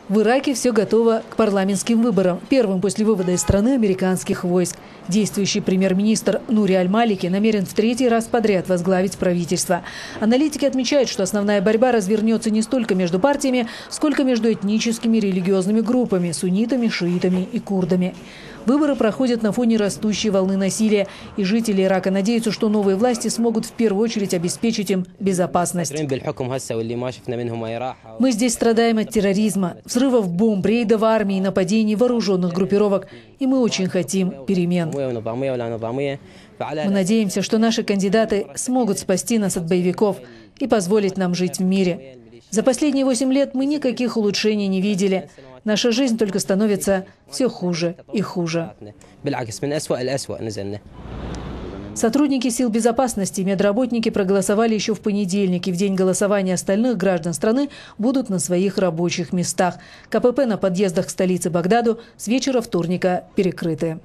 В Ираке все готово к парламентским выборам, первым после вывода из страны американских войск. Действующий премьер-министр Нури Аль-Малики намерен в третий раз подряд возглавить правительство. Аналитики отмечают, что основная борьба развернется не столько между партиями, сколько между этническими и религиозными группами – суннитами, шиитами и курдами. Выборы проходят на фоне растущей волны насилия, и жители Ирака надеются, что новые власти смогут в первую очередь обеспечить им безопасность. Мы здесь страдаем от терроризма, взрывов бомб, рейдов армии, нападений вооруженных группировок, и мы очень хотим перемен. Мы надеемся, что наши кандидаты смогут спасти нас от боевиков и позволить нам жить в мире. За последние 8 лет мы никаких улучшений не видели. Наша жизнь только становится все хуже и хуже. Сотрудники сил безопасности и медработники проголосовали еще в понедельник, и в день голосования остальных граждан страны будут на своих рабочих местах. КПП на подъездах к столице Багдаду с вечера вторника перекрыты.